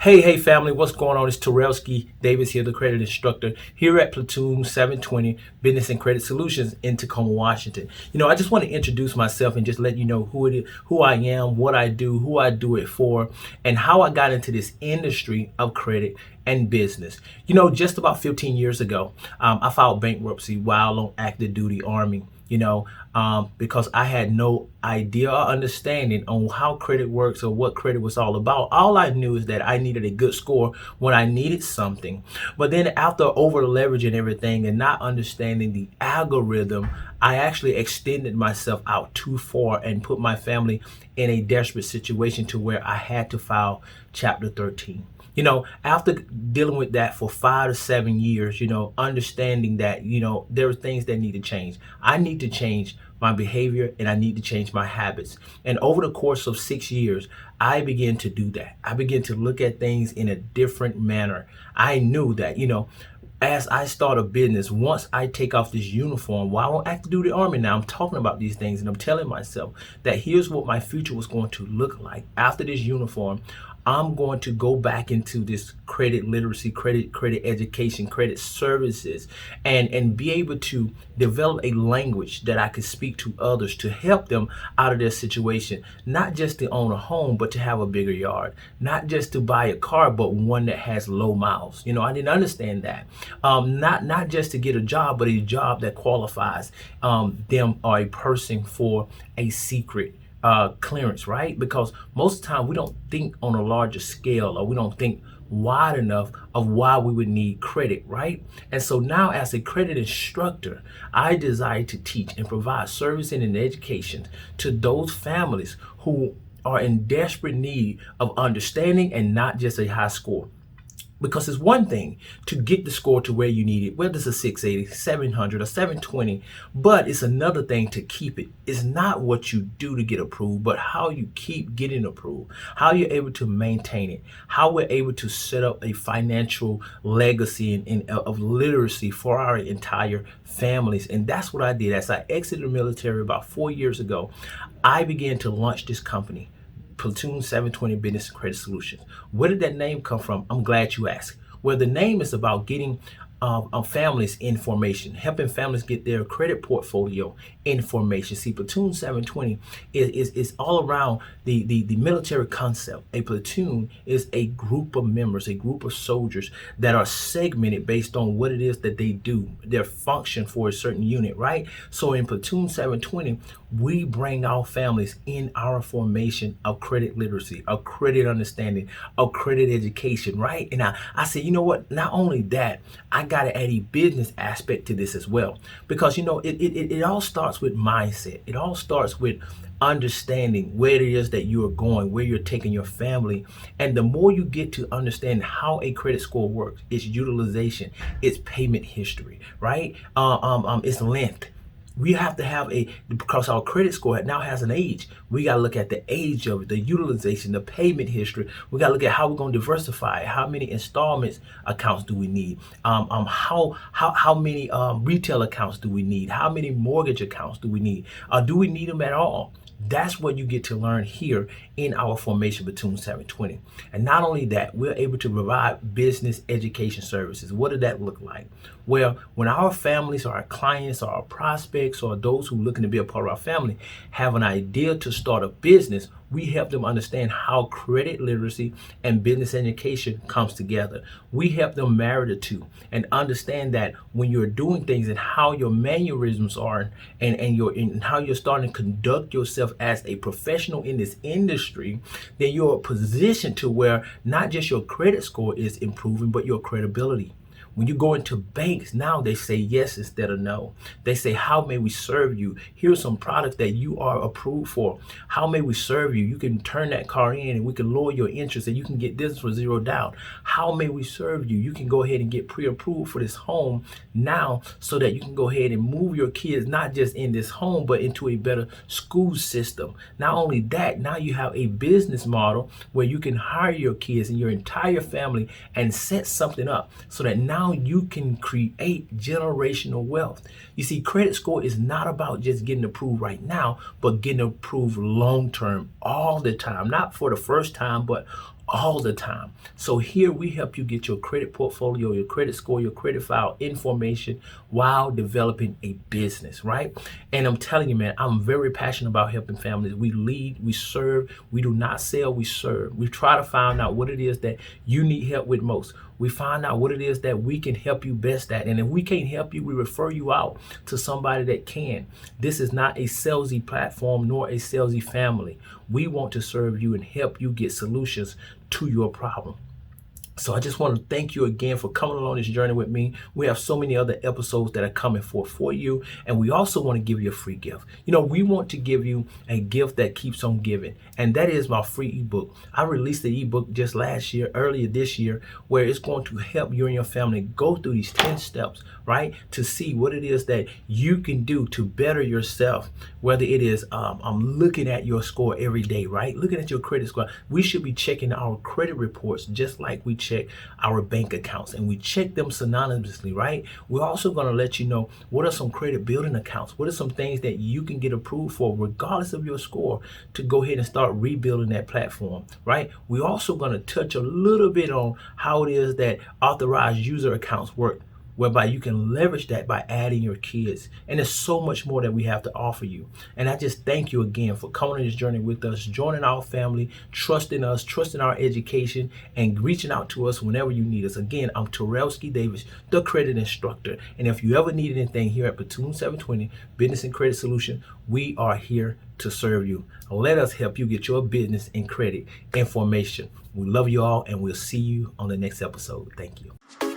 Hey, family, what's going on? It's Terrellski Davis here, the credit instructor here at Platoon 720 Business and Credit Solutions in Tacoma, Washington. I just want to introduce myself and just let you know who it is, who I am, what I do, who I do it for, and how I got into this industry of credit and business. Just about 15 years ago, I filed bankruptcy while on active duty Army. Because I had no idea or understanding on how credit works or what credit was all about. All I knew is that I needed a good score when I needed something. But then after over leveraging everything and not understanding the algorithm, I actually extended myself out too far and put my family in a desperate situation to where I had to file Chapter 13. After dealing with that for 5 to 7 years, understanding that, there are things that need to change. I need to change my behavior and I need to change my habits. And over the course of 6 years, I began to do that. I began to look at things in a different manner. I knew that, as I start a business, once I take off this uniform, while I'm active duty Army now, I'm talking about these things and I'm telling myself that here's what my future was going to look like after this uniform. I'm going to go back into this credit literacy, credit education, credit services, and be able to develop a language that I could speak to others to help them out of their situation, not just to own a home, but to have a bigger yard, not just to buy a car, but one that has low miles. I didn't understand that. Not just to get a job, but a job that qualifies them or a person for a secret clearance, right? Because most of the time we don't think on a larger scale, or we don't think wide enough of why we would need credit, right? And so now as a credit instructor, I desire to teach and provide servicing and education to those families who are in desperate need of understanding and not just a high score. Because it's one thing to get the score to where you need it, whether it's a 680, 700, or 720, but it's another thing to keep it. It's not what you do to get approved, but how you keep getting approved, how you're able to maintain it, how we're able to set up a financial legacy of literacy for our entire families. And that's what I did. As I exited the military about 4 years ago, I began to launch this company, Platoon 720 Business and Credit Solutions. Where did that name come from? I'm glad you asked. Well, the name is about getting families information, helping families get their credit portfolio information. See, Platoon 720 is all around the military concept. A platoon is a group of members, a group of soldiers that are segmented based on what it is that they do, their function for a certain unit, right? So in Platoon 720, we bring our families in our formation of credit literacy, of credit understanding, of credit education, right? And I said, you know what? Not only that, I got to add a business aspect to this as well. Because, it all starts with mindset. It all starts with understanding where it is that you are going, where you're taking your family. And the more you get to understand how a credit score works, its utilization, its payment history, right? Its length. We have to have because our credit score now has an age. We got to look at the age of it, the utilization, the payment history. We got to look at how we're going to diversify it. How many installments accounts do we need? How many retail accounts do we need? How many mortgage accounts do we need? Do we need them at all? That's what you get to learn here in our formation Platoon 720. And not only that, we're able to provide business education services. What did that look like? Well, when our families or our clients or our prospects or those who are looking to be a part of our family have an idea to start a business, we help them understand how credit literacy and business education comes together. We help them marry the two and understand that when you're doing things and how your mannerisms are and how you're starting to conduct yourself as a professional in this industry, then you're positioned to where not just your credit score is improving, but your credibility. When you go into banks, now they say yes instead of no. They say, how may we serve you? Here's some products that you are approved for. How may we serve you? You can turn that car in and we can lower your interest and you can get this for $0 down. How may we serve you? You can go ahead and get pre-approved for this home now so that you can go ahead and move your kids not just in this home, but into a better school system. Not only that, now you have a business model where you can hire your kids and your entire family and set something up so that now you can create generational wealth. You see, credit score is not about just getting approved right now, but getting approved long term, all the time, not for the first time, but all the time. So here we help you get your credit portfolio, your credit score, your credit file information while developing a business, right? And I'm telling you, man, I'm very passionate about helping families. We lead, we serve, we do not sell, we serve. We try to find out what it is that you need help with most. We find out what it is that we can help you best at. And if we can't help you, we refer you out to somebody that can. This is not a salesy platform nor a salesy family. We want to serve you and help you get solutions to your problem. So I just want to thank you again for coming along this journey with me. We have so many other episodes that are coming for you. And we also want to give you a free gift. You know, we want to give you a gift that keeps on giving. And that is my free ebook. I released the ebook just earlier this year, where it's going to help you and your family go through these 10 steps, right? To see what it is that you can do to better yourself. Whether it is, I'm looking at your score every day, right? Looking at your credit score. We should be checking our credit reports just like we check our bank accounts, and we check them synonymously, right? We're also going to let you know what are some credit building accounts, what are some things that you can get approved for regardless of your score to go ahead and start rebuilding that platform, right? We're also going to touch a little bit on how it is that authorized user accounts work, whereby you can leverage that by adding your kids. And there's so much more that we have to offer you. And I just thank you again for coming on this journey with us, joining our family, trusting us, trusting our education, and reaching out to us whenever you need us. Again, I'm Terrellski Davis, the Credit Instructor. And if you ever need anything here at Platoon 720 Business and Credit Solution, we are here to serve you. Let us help you get your business and credit information. We love you all, and we'll see you on the next episode. Thank you.